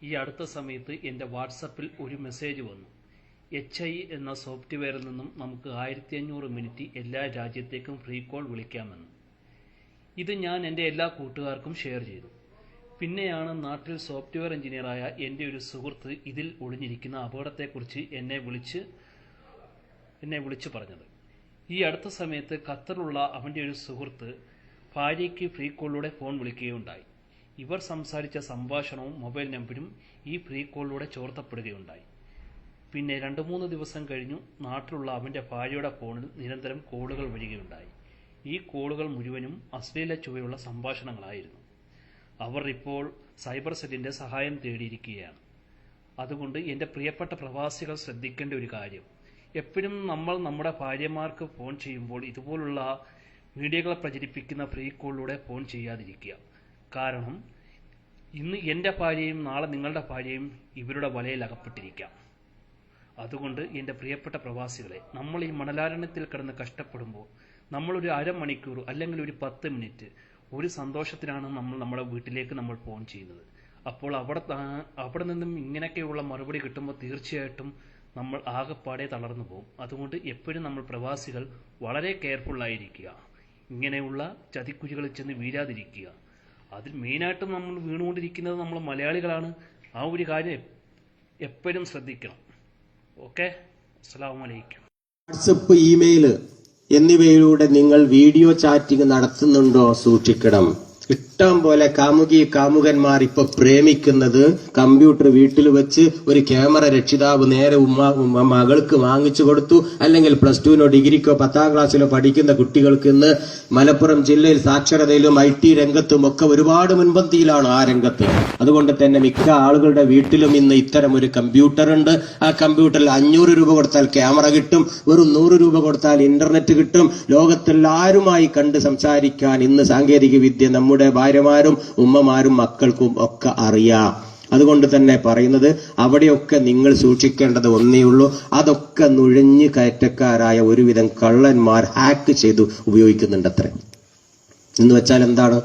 ഈ അടുത്ത സമയത്ത് എൻ്റെ വാട്സപ്പിൽ ഒരു മെസ്സേജ് വന്നു. HI എന്ന സോഫ്റ്റ്വെയറിൽ നിന്നും നമുക്ക് 1500 മിനിറ്റ് എല്ലാ രാജ്യത്തേക്കും ഫ്രീ കോൾ വിളിക്കാമെന്ന്. ഇത് ഞാൻ എൻ്റെ എല്ലാ കൂട്ടുകാർക്കും ഷെയർ ചെയ്തു. പിന്നെയാണ് നാട്ടിൽ സോഫ്റ്റ്വെയർ എഞ്ചിനീയറായ എൻ്റെ ഒരു സുഹൃത്ത് ഇതിൽ ഒളിഞ്ഞിരിക്കുന്ന അപകടത്തെക്കുറിച്ച് എന്നെ വിളിച്ചു പറഞ്ഞത്. ഈ അടുത്ത സമയത്ത് ഖത്തറിലുള്ള അവൻ്റെ ഒരു സുഹൃത്ത് ഭാര്യയ്ക്ക് ഫ്രീ കോളിലൂടെ ഫോൺ വിളിക്കുകയുണ്ടായി. ഇവർ സംസാരിച്ച സംഭാഷണവും മൊബൈൽ നമ്പരും ഈ ഫ്രീ കോളിലൂടെ ചോർത്തപ്പെടുകയുണ്ടായി. പിന്നെ 2-3 ദിവസം കഴിഞ്ഞു നാട്ടിലുള്ള അവൻ്റെ ഭാര്യയുടെ ഫോണിൽ നിരന്തരം കോളുകൾ വരികയുണ്ടായി. ഈ കോളുകൾ മുഴുവനും അശ്ലീല ചുവയുള്ള സംഭാഷണങ്ങളായിരുന്നു. അവർ ഇപ്പോൾ സൈബർ സെല്ലിൻ്റെ സഹായം തേടിയിരിക്കുകയാണ്. അതുകൊണ്ട് എൻ്റെ പ്രിയപ്പെട്ട പ്രവാസികൾ ശ്രദ്ധിക്കേണ്ട ഒരു കാര്യം, എപ്പോഴും നമ്മൾ നമ്മുടെ ഭാര്യമാർക്ക് ഫോൺ ചെയ്യുമ്പോൾ ഇതുപോലുള്ള വീഡിയോകൾ പ്രചരിപ്പിക്കുന്ന ഫ്രീ കോളിലൂടെ ഫോൺ ചെയ്യാതിരിക്കുക. കാരണം ഇന്ന് എൻ്റെ ഭാര്യയും നാളെ നിങ്ങളുടെ ഭാര്യയും ഇവരുടെ വലയിൽ അകപ്പെട്ടിരിക്കാം. അതുകൊണ്ട് എൻ്റെ പ്രിയപ്പെട്ട പ്രവാസികളെ, നമ്മൾ ഈ മണലാരണ്യത്തിൽ കിടന്ന് കഷ്ടപ്പെടുമ്പോൾ നമ്മളൊരു അരമണിക്കൂർ അല്ലെങ്കിൽ ഒരു 10 മിനിറ്റ് ഒരു സന്തോഷത്തിനാണ് നമ്മുടെ വീട്ടിലേക്ക് നമ്മൾ ഫോൺ ചെയ്യുന്നത്. അപ്പോൾ അവിടെ നിന്നും ഇങ്ങനെയൊക്കെയുള്ള മറുപടി കിട്ടുമ്പോൾ തീർച്ചയായിട്ടും നമ്മൾ ആകെപ്പാടെ തളർന്നു പോകും. അതുകൊണ്ട് എപ്പോഴും നമ്മൾ പ്രവാസികൾ വളരെ കെയർഫുള്ളായിരിക്കുക, ഇങ്ങനെയുള്ള ചതിക്കുഴികളിൽ ചെന്ന് വീഴാതിരിക്കുക. അതിൽ മെയിനായിട്ടും നമ്മൾ വീണുകൊണ്ടിരിക്കുന്നത് നമ്മൾ മലയാളികളാണ്. ആ ഒരു കാര്യം എപ്പോഴും ശ്രദ്ധിക്കണം. ഓക്കെ, അസ്സലാമു അലൈക്കും. വാട്സപ്പ്, ഇമെയിൽ എന്നിവയിലൂടെ നിങ്ങൾ വീഡിയോ ചാറ്റിംഗ് നടത്തുന്നുണ്ടോ? സൂക്ഷിക്കണം. ഇഷ്ടം പോലെ കാമുകന്മാർ ഇപ്പൊ പ്രേമിക്കുന്നത് കമ്പ്യൂട്ടർ വീട്ടിൽ വെച്ച് ഒരു ക്യാമറ രക്ഷിതാവ് നേരെ മകൾക്ക് വാങ്ങിച്ചു കൊടുത്തു. അല്ലെങ്കിൽ +2നോ ഡിഗ്രിക്കോ 10ാം ക്ലാസ്സിലോ പഠിക്കുന്ന കുട്ടികൾക്ക് ഇന്ന് മലപ്പുറം ജില്ലയിൽ സാക്ഷരതയിലും IT രംഗത്തും ഒക്കെ ഒരുപാട് മുൻപന്തിയിലാണ് ആ രംഗത്ത്. അതുകൊണ്ട് തന്നെ മിക്ക ആളുകളുടെ വീട്ടിലും ഇന്ന് ഇത്തരം ഒരു കമ്പ്യൂട്ടർ ഉണ്ട്. ആ കമ്പ്യൂട്ടറിൽ 500 രൂപ കൊടുത്താൽ ക്യാമറ കിട്ടും, വെറും 100 രൂപ കൊടുത്താൽ ഇന്റർനെറ്റ് കിട്ടും. ലോകത്തെല്ലാരുമായി കണ്ട് സംസാരിക്കാൻ ഇന്ന് സാങ്കേതിക വിദ്യ നമ്മുടെ ഭാര്യമാരും ഉമ്മമാരും മക്കൾക്കും ഒക്കെ അറിയാം. അതുകൊണ്ട് തന്നെ പറയുന്നത്, അവിടെയൊക്കെ നിങ്ങൾ സൂക്ഷിക്കേണ്ടത് ഒന്നേ ഉള്ളൂ. അതൊക്കെ നുഴഞ്ഞു കയറ്റക്കാരായ ഒരുവിധം കള്ളന്മാർ ഹാക്ക് ചെയ്തു ഉപയോഗിക്കുന്നുണ്ടത്രേ. എന്ന് വെച്ചാൽ എന്താണ്?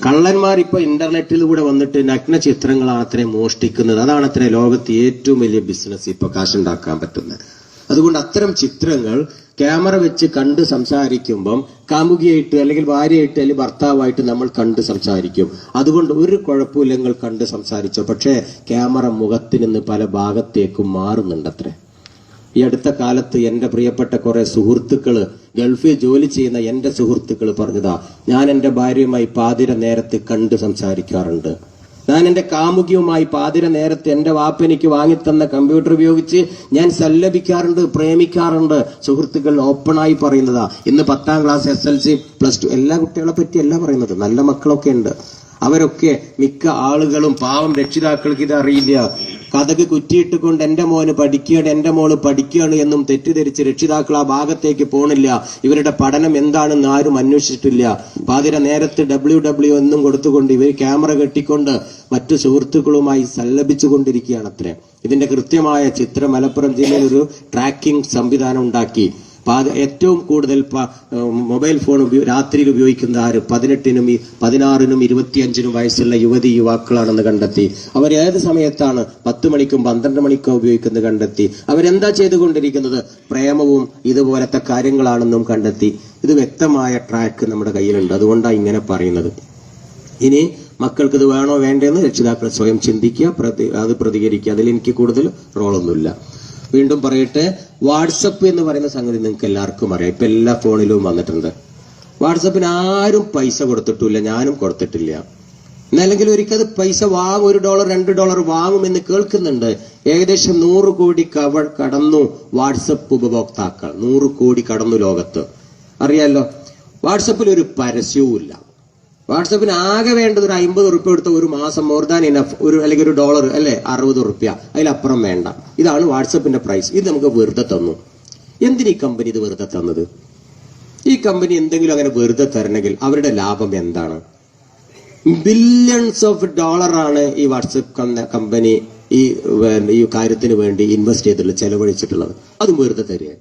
കള്ളന്മാർ ഇപ്പൊ ഇന്റർനെറ്റിലൂടെ വന്നിട്ട് നഗ്ന ചിത്രങ്ങളാണ് അത്രേ മോഷ്ടിക്കുന്നത്. അതാണ് അത്രേ ലോകത്ത് ഏറ്റവും വലിയ ബിസിനസ് ഇപ്പൊ കാശുണ്ടാക്കാൻ പറ്റുന്നത്. അതുകൊണ്ട് അത്തരം ചിത്രങ്ങൾ ക്യാമറ വെച്ച് കണ്ട് സംസാരിക്കുമ്പം കാമുകിയായിട്ട് അല്ലെങ്കിൽ ഭാര്യയായിട്ട് അല്ലെങ്കിൽ ഭർത്താവായിട്ട് നമ്മൾ കണ്ട് സംസാരിക്കും. അതുകൊണ്ട് ഒരു കുഴപ്പമില്ല, നിങ്ങൾ കണ്ട് സംസാരിച്ചോ. പക്ഷേ ക്യാമറ മുഖത്ത് നിന്ന് പല ഭാഗത്തേക്കും മാറുന്നുണ്ടത്രേ. ഈ അടുത്ത കാലത്ത് എന്റെ പ്രിയപ്പെട്ട കുറെ സുഹൃത്തുക്കള്, ഗൾഫിൽ ജോലി ചെയ്യുന്ന എന്റെ സുഹൃത്തുക്കള് പറഞ്ഞതാ, ഞാൻ എന്റെ ഭാര്യയുമായി പാതിര നേരത്ത് കണ്ട് സംസാരിക്കാറുണ്ട്. ഞാൻ എന്റെ കാമുകിയുമായി പാതിര നേരത്ത് എന്റെ വാപ്പനിക്ക് വാങ്ങിത്തന്ന കമ്പ്യൂട്ടർ ഉപയോഗിച്ച് ഞാൻ സല്ലപിക്കാറുണ്ട്, പ്രേമിക്കാറുണ്ട്. സുഹൃത്തുക്കൾ ഓപ്പണായി പറയുന്നതാ. ഇന്ന് 10ാം ക്ലാസ്, SLC, +2 എല്ലാ കുട്ടികളെ പറ്റിയല്ല പറയുന്നത്, നല്ല മക്കളൊക്കെ ഉണ്ട്. അവരൊക്കെ മിക്ക ആളുകളും പാവം രക്ഷിതാക്കൾക്ക് ഇത് അറിയില്ല. കഥക് കുറ്റിയിട്ടുകൊണ്ട് എന്റെ മോന് പഠിക്കുകയാണ്, എന്റെ മോള് പഠിക്കുകയാണ് എന്നും തെറ്റിദ്ധരിച്ച് രക്ഷിതാക്കൾ ആ ഭാഗത്തേക്ക് പോണില്ല. ഇവരുടെ പഠനം എന്താണെന്ന് ആരും അന്വേഷിച്ചിട്ടില്ല. പാതിര നേരത്ത് WW എന്നും കൊടുത്തുകൊണ്ട് ഇവർ ക്യാമറ കെട്ടിക്കൊണ്ട് മറ്റു സുഹൃത്തുക്കളുമായി സല്ലപിച്ചുകൊണ്ടിരിക്കുകയാണ് അത്രേ. ഇതിന്റെ കൃത്യമായ ചിത്രം മലപ്പുറം ജില്ലയിൽ ഒരു ട്രാക്കിംഗ് സംവിധാനം ഉണ്ടാക്കി. ഏറ്റവും കൂടുതൽ മൊബൈൽ ഫോൺ രാത്രിയിൽ ഉപയോഗിക്കുന്ന 18-നും 16-നും 25-നും വയസ്സുള്ള യുവാക്കളാണെന്ന് കണ്ടെത്തി. അവർ ഏത് സമയത്താണ് 10 മണിക്കും 12 മണിക്കോ ഉപയോഗിക്കുന്നത് കണ്ടെത്തി. അവരെന്താ ചെയ്തുകൊണ്ടിരിക്കുന്നത്? പ്രേമവും ഇതുപോലത്തെ കാര്യങ്ങളാണെന്നും കണ്ടെത്തി. ഇത് വ്യക്തമായ ട്രാക്ക് നമ്മുടെ കയ്യിലുണ്ട്. അതുകൊണ്ടാണ് ഇങ്ങനെ പറയുന്നത്. ഇനി മക്കൾക്ക് ഇത് വേണോ വേണ്ടെന്ന് രക്ഷിതാക്കൾ സ്വയം ചിന്തിക്കുക, അത് പ്രതികരിക്കുക. അതിൽ എനിക്ക് കൂടുതൽ റോളൊന്നുമില്ല. വീണ്ടും പറയട്ടെ, വാട്സപ്പ് എന്ന് പറയുന്ന സംഗതി നിങ്ങൾക്ക് എല്ലാവർക്കും അറിയാം. ഇപ്പൊ എല്ലാ ഫോണിലും വന്നിട്ടുണ്ട്. വാട്സപ്പിന് ആരും പൈസ കൊടുത്തിട്ടില്ല, ഞാനും കൊടുത്തിട്ടില്ല. എന്നല്ലെങ്കിൽ ഒരിക്കൽ പൈസ വാങ്ങും, $1 $2 വാങ്ങുമെന്ന് കേൾക്കുന്നുണ്ട്. ഏകദേശം 100 കോടി കടന്നു വാട്സപ്പ് ഉപഭോക്താക്കൾ. 100 കോടി കടന്നു ലോകത്ത്. അറിയാലോ, വാട്സപ്പിൽ ഒരു പരസ്യവും ഇല്ല. വാട്സപ്പിന് ആകെ വേണ്ടത് ഒരു 50 റുപ്യ കൊടുത്ത ഒരു മാസം, മോർ ദാൻ ഇനഫ്. അല്ലെങ്കിൽ $1 അല്ലെ, 60 റുപ്യ, അതിലപ്പുറം വേണ്ട. ഇതാണ് വാട്സപ്പിന്റെ പ്രൈസ്. ഇത് നമുക്ക് വെറുതെ തന്നു. എന്തിനീ കമ്പനി ഇത് വെറുതെ തന്നത്? ഈ കമ്പനി എന്തെങ്കിലും അങ്ങനെ വെറുതെ തരണമെങ്കിൽ അവരുടെ ലാഭം എന്താണ്? ബില്യൺസ് ഓഫ് ഡോളറാണ് ഈ വാട്സപ്പ് കമ്പനി ഈ കാര്യത്തിന് വേണ്ടി ഇൻവെസ്റ്റ് ചെയ്തിട്ടുള്ളത്, ചെലവഴിച്ചിട്ടുള്ളത്. അതും വെറുതെ തരിക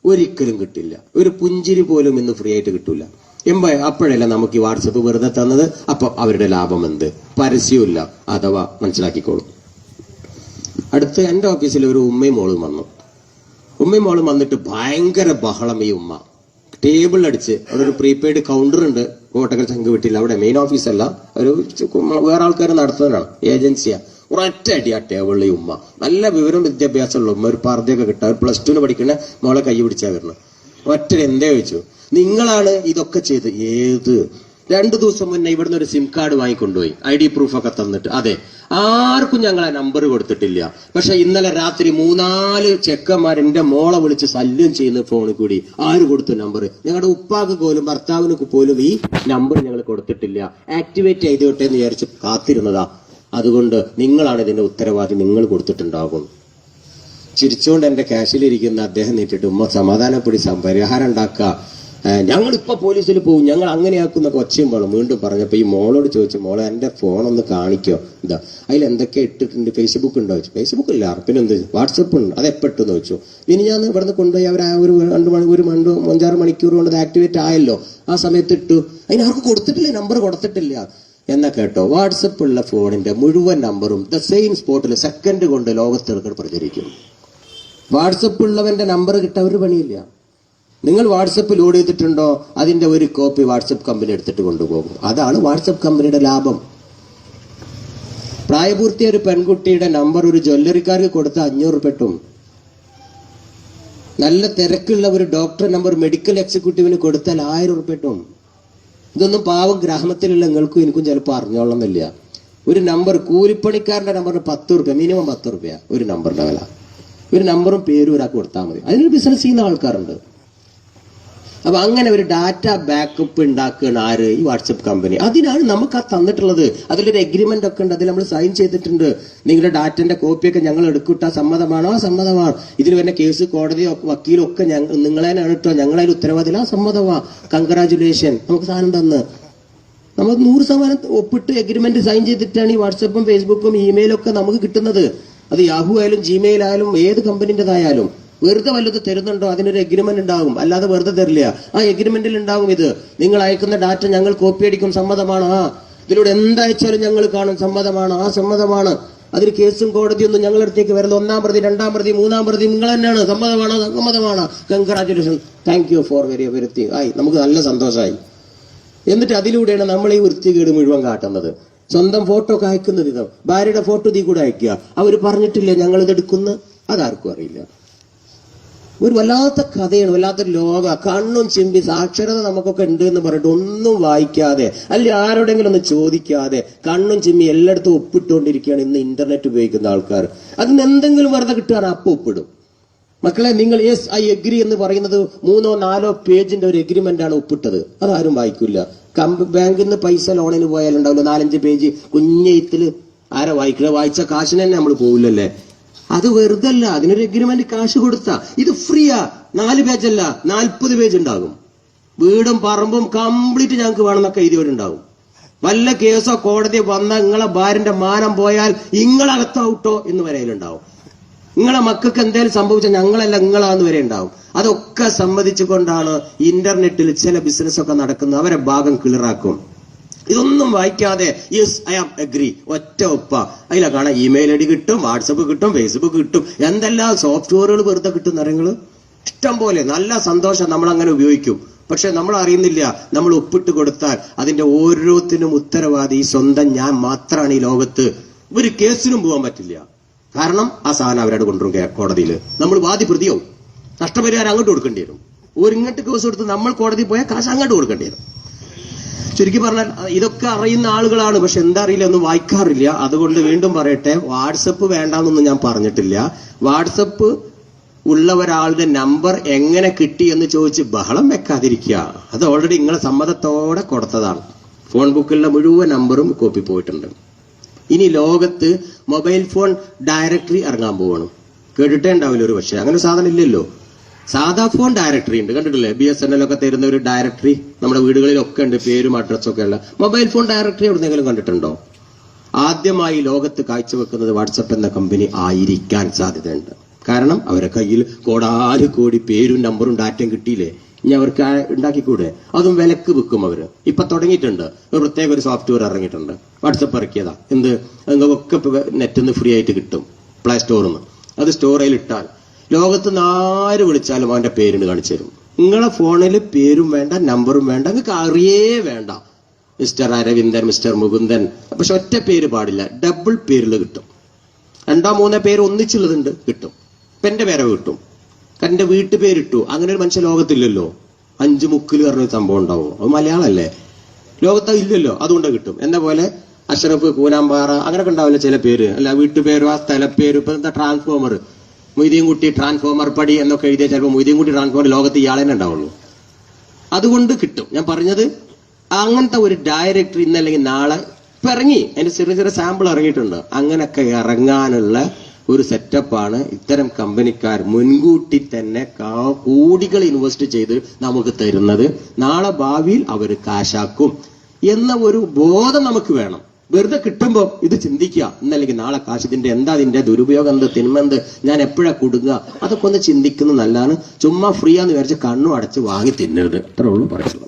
ഒരിക്കലും കിട്ടില്ല. ഒരു പുഞ്ചിരി പോലും ഇന്ന് ഫ്രീ ആയിട്ട് കിട്ടൂല. അപ്പോഴല്ല നമുക്ക് ഈ വാട്സപ്പ് വെറുതെ തന്നത്. അപ്പൊ അവരുടെ ലാഭം എന്ത്? പരസ്യമില്ല. അഥവാ മനസ്സിലാക്കിക്കോളും. അടുത്ത് എന്റെ ഓഫീസിൽ ഒരു ഉമ്മയും മോളും വന്നു. ഉമ്മയും മോളും വന്നിട്ട് ഭയങ്കര ബഹളം. ഈ ഉമ്മ ടേബിൾ അടിച്ച്, അവിടെ ഒരു പ്രീപെയ്ഡ് കൗണ്ടർ ഉണ്ട് കോട്ടക്കൽ ചങ്ക് വീട്ടിൽ. അവിടെ മെയിൻ ഓഫീസല്ല, ഒരു വേറെ ആൾക്കാർ നടത്തുന്നതാണ്, ഏജൻസിയാ. ഒരൊറ്റ അടി ആ ടേബിളിൽ ഈ ഉമ്മ. നല്ല വിവരം വിദ്യാഭ്യാസമുള്ള ഉമ്മ, ഒരു പർദ്ദയൊക്കെ കിട്ടുക, ഒരു +2 പഠിക്കുന്ന മോളെ കൈ പിടിച്ചാ വരുന്നത്. ഒറ്റ എന്തേ ചോദിച്ചു, നിങ്ങളാണ് ഇതൊക്കെ ചെയ്ത്? ഏത്? 2 ദിവസം മുന്നേ ഇവിടുന്ന് ഒരു സിം കാർഡ് വാങ്ങിക്കൊണ്ടുപോയി, ID പ്രൂഫൊക്കെ തന്നിട്ട്. അതെ, ആർക്കും ഞങ്ങൾ ആ നമ്പർ കൊടുത്തിട്ടില്ല. പക്ഷെ ഇന്നലെ രാത്രി 3-4 ചെക്കന്മാർ എന്റെ മോളെ വിളിച്ച് ശല്യം ചെയ്യുന്ന ഫോണിൽ കൂടി. ആര് കൊടുത്തു നമ്പർ? ഞങ്ങളുടെ ഉപ്പാക്ക് പോലും ഭർത്താവിന് പോലും ഈ നമ്പർ ഞങ്ങൾ കൊടുത്തിട്ടില്ല. ആക്ടിവേറ്റ് ചെയ്തോട്ടെ എന്ന് വിചാരിച്ച് കാത്തിരുന്നതാ. അതുകൊണ്ട് നിങ്ങളാണ് ഇതിന്റെ ഉത്തരവാദി, നിങ്ങൾ കൊടുത്തിട്ടുണ്ടാകും. ചിരിച്ചുകൊണ്ട് എന്റെ ക്യാഷിലിരിക്കുന്ന അദ്ദേഹം നീട്ടിട്ട്, ഉമ്മ സമാധാനപ്പെടി, പരിഹാരം ഉണ്ടാക്കുക, ഞങ്ങളിപ്പോ പോലീസിൽ പോകും, ഞങ്ങൾ അങ്ങനെയാക്കുന്നൊക്കെ ഒച്ചയും വേണം. വീണ്ടും പറഞ്ഞപ്പോ ഈ മോളോട് ചോദിച്ചു, മോളെ എന്റെ ഫോണൊന്ന് കാണിക്കോ, എന്താ അതിൽ എന്തൊക്കെ ഇട്ടിട്ടുണ്ട്? ഫേസ്ബുക്ക് ഉണ്ടോ ചോദിച്ചു. ഫേസ്ബുക്ക് ഇല്ല. പിന്നെ എന്ത്? വാട്സപ്പ് ഉണ്ട്. അത് എപ്പെട്ടെന്ന് ചോദിച്ചു. ഇനി ഞാൻ ഇവിടുന്ന് കൊണ്ടുപോയി അവർ ഒരു 5-6 മണിക്കൂർ കൊണ്ട് അത് ആക്ടിവേറ്റ് ആയല്ലോ, ആ സമയത്ത് ഇട്ടു. അതിനാർക്കും കൊടുത്തിട്ടില്ല, നമ്പർ കൊടുത്തിട്ടില്ല എന്നാ കേട്ടോ. വാട്സപ്പ് ഉള്ള ഫോണിന്റെ മുഴുവൻ നമ്പറും ദ സെയിം സ്പോട്ടിൽ സെക്കൻഡ് കൊണ്ട് ലോകത്തിറക്കാൻ പ്രചരിക്കും. വാട്സപ്പ് ഉള്ളവന്റെ നമ്പർ കിട്ടാൻ ഒരു പണിയില്ല. നിങ്ങൾ വാട്സപ്പ് ലോഡ് ചെയ്തിട്ടുണ്ടോ, അതിന്റെ ഒരു കോപ്പി വാട്സപ്പ് കമ്പനി എടുത്തിട്ട് കൊണ്ടുപോകും. അതാണ് വാട്സപ്പ് കമ്പനിയുടെ ലാഭം. പ്രായപൂർത്തിയ ഒരു പെൺകുട്ടിയുടെ നമ്പർ ഒരു ജ്വല്ലറിക്കാർക്ക് കൊടുത്ത 500 രൂപ കിട്ടും. നല്ല തിരക്കുള്ള ഒരു ഡോക്ടർ നമ്പർ മെഡിക്കൽ എക്സിക്യൂട്ടീവിന് കൊടുത്താൽ 1000 രൂപ കിട്ടും. ഇതൊന്നും പാവം ഗ്രാമത്തിലുള്ള നിങ്ങൾക്കും എനിക്കും ചിലപ്പോൾ അറിഞ്ഞോളന്നില്ല. ഒരു നമ്പർ, കൂലിപ്പണിക്കാരന്റെ നമ്പറിന് 10 രൂപ, മിനിമം 10 രൂപ ഒരു നമ്പറിന്റെ വില. ഒരു നമ്പറും പേരും ഒരാൾക്ക് കൊടുത്താൽ മതി. അതിനൊരു ബിസിനസ് ചെയ്യുന്ന ആൾക്കാരുണ്ട്. അപ്പൊ അങ്ങനെ ഒരു ഡാറ്റ ബാക്കപ്പ് ഉണ്ടാക്കുകയാണ് ആര്? ഈ വാട്സപ്പ് കമ്പനി. അതിനാണ് നമുക്ക് ആ തന്നിട്ടുള്ളത്. അതിലൊരു എഗ്രിമെന്റ് ഒക്കെ ഉണ്ട്, അതിൽ നമ്മൾ സൈൻ ചെയ്തിട്ടുണ്ട്. നിങ്ങളുടെ ഡാറ്റന്റെ കോപ്പിയൊക്കെ ഞങ്ങൾ എടുക്കിട്ടാ സമ്മതമാണോ? സമ്മതമാണ്. ഇതിൽ വരുന്ന കേസ്, കോടതിയോ വക്കീലോ ഒക്കെ നിങ്ങളേനാണ് കേട്ടോ, ഞങ്ങളതിൽ ഉത്തരവാദില്ല. സമ്മതമാ, കൺഗ്രാജുലേഷൻ, നമുക്ക് സാധനം തന്ന്. നമ്മൾ 100% ഒപ്പിട്ട് എഗ്രിമെന്റ് സൈൻ ചെയ്തിട്ടാണ് ഈ വാട്സപ്പും ഫേസ്ബുക്കും ഇമെയിലും ഒക്കെ നമുക്ക് കിട്ടുന്നത്. അത് യാഹു ആയാലും ജിമെയിൽ ആയാലും ഏത് കമ്പനിൻ്റെതായാലും. വെറുതെ വല്ലത് തരുന്നുണ്ടോ? അതിനൊരു എഗ്രിമെന്റ് ഉണ്ടാകും, അല്ലാതെ വെറുതെ തരില്ല. ആ എഗ്രിമെന്റിൽ ഉണ്ടാകും, ഇത് നിങ്ങൾ അയക്കുന്ന ഡാറ്റ ഞങ്ങൾ കോപ്പി അടിക്കും, സമ്മതമാണ്. ഇതിലൂടെ എന്തയച്ചാലും ഞങ്ങൾ കാണും, സമ്മതമാണ്. ആ സമ്മതമാണ്. അതിൽ കേസും കോടതിയൊന്നും ഞങ്ങളുടെ അടുത്തേക്ക് വരുന്നത് 1-ാം പ്രതി 2-ാം പ്രതി 3-ാം പ്രതി നിങ്ങൾ തന്നെയാണ്. സമ്മതമാണ്, സമ്മതമാണ്. Congratulation, thank you for verify. ആയി, നമുക്ക് നല്ല സന്തോഷമായി. എന്നിട്ട് അതിലൂടെയാണ് നമ്മൾ ഈ വൃത്തികേട് മുഴുവൻ കാട്ടുന്നത്. സ്വന്തം ഫോട്ടോ ഒക്കെ അയക്കുന്നത്, ഇത് ഭാര്യയുടെ ഫോട്ടോ ഇതിൽ കൂടെ അയക്കുക. അവർ പറഞ്ഞിട്ടില്ല ഞങ്ങൾ ഇതെടുക്കുന്ന, അതാർക്കും അറിയില്ല. ഒരു വല്ലാത്ത കഥയാണ്, വല്ലാത്തൊരു ലോക. കണ്ണും ചിമ്പി സാക്ഷരത നമുക്കൊക്കെ ഉണ്ട് എന്ന് പറഞ്ഞിട്ട് ഒന്നും വായിക്കാതെ, അല്ലെങ്കിൽ ആരോടെങ്കിലും ഒന്ന് ചോദിക്കാതെ കണ്ണും ചിമ്മി എല്ലായിടത്തും ഒപ്പിട്ടുകൊണ്ടിരിക്കുകയാണ് ഇന്ന് ഇന്റർനെറ്റ് ഉപയോഗിക്കുന്ന ആൾക്കാർ. അതിന് എന്തെങ്കിലും വെറുതെ കിട്ടുകയാണ്, അപ്പൊ ഒപ്പിടും. മക്കളെ, നിങ്ങൾ യെസ് ഐ എഗ്രി എന്ന് പറയുന്നത് 3-4 പേജിന്റെ ഒരു എഗ്രിമെന്റ് ആണ് ഒപ്പിട്ടത്. അതാരും വായിക്കില്ല. ബാങ്കിൽ നിന്ന് പൈസ ലോണിന് പോയാലുണ്ടാവില്ല 4-5 പേജ് കുഞ്ഞെഴുത്തില്. ആരാ വായിക്കുക? വായിച്ച കാശിന് തന്നെ നമ്മൾ പോവില്ലല്ലേ. അത് വെറുതെ അല്ല, അതിനൊരു എഗ്രിമെന്റ് കാശ് കൊടുത്താ. ഇത് ഫ്രീയാ. 4 പേജല്ല, 40 പേജ് ഉണ്ടാകും. വീടും പറമ്പും കംപ്ലീറ്റ് ഞങ്ങൾക്ക് വേണമെന്നൊക്കെ എഴുതിയോടുണ്ടാവും. വല്ല കേസോ കോടതിയോ വന്നാൽ നിങ്ങളെ ഭാര്യന്റെ മാനം പോയാൽ നിങ്ങളകത്താവട്ടോ എന്ന് വരെയിലുണ്ടാവും. നിങ്ങളെ മക്കൾക്ക് എന്തെങ്കിലും സംഭവിച്ചാൽ ഞങ്ങളല്ല നിങ്ങളാന്ന് വരെ ഉണ്ടാവും. അതൊക്കെ സമ്മതിച്ചുകൊണ്ടാണ് ഇന്റർനെറ്റിൽ ചില ബിസിനസ് ഒക്കെ നടക്കുന്നത്. അവരെ ഭാഗം ക്ലിയറാക്കും. ഇതൊന്നും വായിക്കാതെ യെസ് ഐ ആം അഗ്രി, ഒറ്റ ഒപ്പ. അതിലെ കാണാൻ ഇമെയിൽ ഐഡി കിട്ടും, വാട്സപ്പ് കിട്ടും, ഫേസ്ബുക്ക് കിട്ടും, എന്തെല്ലാം സോഫ്റ്റ്വെയറുകൾ വെറുതെ കിട്ടും നിറങ്ങള് ഇഷ്ടം പോലെ. നല്ല സന്തോഷം, നമ്മൾ അങ്ങനെ ഉപയോഗിക്കും. പക്ഷെ നമ്മൾ അറിയുന്നില്ല, നമ്മൾ ഒപ്പിട്ട് കൊടുത്താൽ അതിന്റെ ഓരോത്തിനും ഉത്തരവാദി സ്വന്തം ഞാൻ മാത്രമാണ് ഈ ലോകത്ത്. ഒരു കേസിനും പോകാൻ പറ്റില്ല. കാരണം ആ സാധനം അവരോട് കൊണ്ടുവരും കോടതിയിൽ. നമ്മൾ വാദി പ്രതിയാവും. നഷ്ടപരിഹാരം അങ്ങോട്ട് കൊടുക്കേണ്ടി വരും. ഇങ്ങോട്ട് കേസ് കൊടുത്ത് നമ്മൾ കോടതി പോയാൽ കാശ് അങ്ങോട്ട് കൊടുക്കേണ്ടി വരും. ചുരുക്കി പറഞ്ഞാൽ ഇതൊക്കെ അറിയുന്ന ആളുകളാണ്, പക്ഷെ എന്താ അറിയില്ല, ഒന്നും വായിക്കാറില്ല. അതുകൊണ്ട് വീണ്ടും പറയട്ടെ, വാട്സപ്പ് വേണ്ടാന്നൊന്നും ഞാൻ പറഞ്ഞിട്ടില്ല. വാട്സപ്പ് ഉള്ള ഒരാളുടെ നമ്പർ എങ്ങനെ കിട്ടി എന്ന് ചോദിച്ച് ബഹളം വെക്കാതിരിക്കുക. അത് ഓൾറെഡി നിങ്ങളെ സമ്മതത്തോടെ കൊടുത്തതാണ്. ഫോൺ ബുക്കിലുള്ള മുഴുവൻ നമ്പറും കോപ്പി പോയിട്ടുണ്ട്. ഇനി ലോകത്ത് മൊബൈൽ ഫോൺ ഡയറക്ടറി ഇറങ്ങാൻ പോവാണ്. കേട്ടിട്ടേ ഉണ്ടാവില്ല ഒരു പക്ഷേ. അങ്ങനെ സാധനം ഇല്ലല്ലോ. സാധാ ഫോൺ ഡയറക്ടറി ഉണ്ട്, കണ്ടിട്ടില്ലേ? BSNL ഒക്കെ തരുന്ന ഒരു ഡയറക്ടറി നമ്മുടെ വീടുകളിലൊക്കെ ഉണ്ട്, പേരും അഡ്രസ്സും ഒക്കെ ഉള്ള. മൊബൈൽ ഫോൺ ഡയറക്ടറി എവിടെന്നെങ്കിലും കണ്ടിട്ടുണ്ടോ? ആദ്യമായി ലോകത്ത് കാഴ്ചവെക്കുന്നത് വാട്സപ്പ് എന്ന കമ്പനി ആയിരിക്കാൻ സാധ്യതയുണ്ട്. കാരണം അവരെ കയ്യിൽ കോടാനുകോടി പേരും നമ്പറും ഡാറ്റയും കിട്ടിയില്ലേ. ഇനി അവർക്ക് ഉണ്ടാക്കിക്കൂടെ? അതും വിലക്ക് വിൽക്കും അവര്. ഇപ്പൊ തുടങ്ങിയിട്ടുണ്ട്, ഒരു പ്രത്യേക ഒരു സോഫ്റ്റ്വെയർ ഇറങ്ങിയിട്ടുണ്ട്. വാട്സപ്പ് ഇറക്കിയതാ. എന്ത് ഒക്കെ നെറ്റിൽ നിന്ന് ഫ്രീ ആയിട്ട് കിട്ടും, പ്ലേ സ്റ്റോറിൽ നിന്ന്. അത് സ്റ്റോറിൽ ഇട്ടാൽ ലോകത്ത് നിന്ന് ആര് വിളിച്ചാലും അവന്റെ പേരിന് കാണിച്ചു തരും. നിങ്ങളെ ഫോണിൽ പേരും വേണ്ട, നമ്പറും വേണ്ട, നിങ്ങൾക്ക് അറിയേ വേണ്ട. മിസ്റ്റർ അരവിന്ദൻ, മിസ്റ്റർ മുകുന്ദൻ, പക്ഷെ ഒറ്റ പേര് പാടില്ല, ഡബിൾ പേരിൽ കിട്ടും. 2-3 പേര് ഒന്നിച്ചുള്ളതുണ്ട്, കിട്ടും. ഇപ്പൊ എന്റെ പേരെ കിട്ടും, എന്റെ വീട്ടുപേരിട്ടു. അങ്ങനെ ഒരു മനുഷ്യ ലോകത്തില്ലല്ലോ. 5 മുക്കിൽ പറഞ്ഞൊരു സംഭവം ഉണ്ടാവും, അത് മലയാളമല്ലേ, ലോകത്ത് ഇല്ലല്ലോ, അതുകൊണ്ട് കിട്ടും. എന്ന പോലെ അഷ്റഫ്, കൂനാമ്പാറ, അങ്ങനെയൊക്കെ ഉണ്ടാവില്ല ചില പേര്, അല്ല വീട്ടുപേരും ആ സ്ഥലപ്പേരും. ഇപ്പൊ എന്താ ട്രാൻസ്ഫോമർ, മൊയ്തീൻകുട്ടി ട്രാൻസ്ഫോമർ പടി എന്നൊക്കെ എഴുതിയാൽ ചിലപ്പോൾ മൊയ്തീൻകുട്ടി ട്രാൻസ്ഫോമർ ലോകത്ത് ഇയാളെ ഉണ്ടാവുള്ളൂ. അതുകൊണ്ട് കിട്ടും. ഞാൻ പറഞ്ഞത് അങ്ങനത്തെ ഒരു ഡയറക്ടറി ഇന്നല്ലെങ്കിൽ നാളെ ഇപ്പൊ ഇറങ്ങി, അതിന്റെ ചെറിയ ചെറിയ സാമ്പിൾ ഇറങ്ങിയിട്ടുണ്ട്. അങ്ങനെയൊക്കെ ഇറങ്ങാനുള്ള ഒരു സെറ്റപ്പാണ് ഇത്തരം കമ്പനിക്കാർ മുൻകൂട്ടി തന്നെ കോടികൾ ഇൻവെസ്റ്റ് ചെയ്ത് നമുക്ക് തരുന്നത്. നാളെ ഭാവിയിൽ അവർ കാശാക്കും എന്ന ഒരു ബോധം നമുക്ക് വേണം. വെറുതെ കിട്ടുമ്പോ ഇത് ചിന്തിക്കുക, എന്നല്ലെങ്കിൽ നാളെ കാശ് ഇതിന്റെ എന്താ, ഇതിന്റെ ദുരുപയോഗം എന്ത്, തിന്മെന്ത്, ഞാൻ എപ്പോഴാ കൊടുക്കുക, അതൊക്കെ ഒന്ന് ചിന്തിക്കുന്നത് നല്ലതാണ്. ചുമ്മാ ഫ്രീ ആന്ന് വിചാരിച്ച് കണ്ണും അടച്ച് വാങ്ങി തിന്നരുത്. അത്രേ ഉള്ളൂ പറയുന്നത്.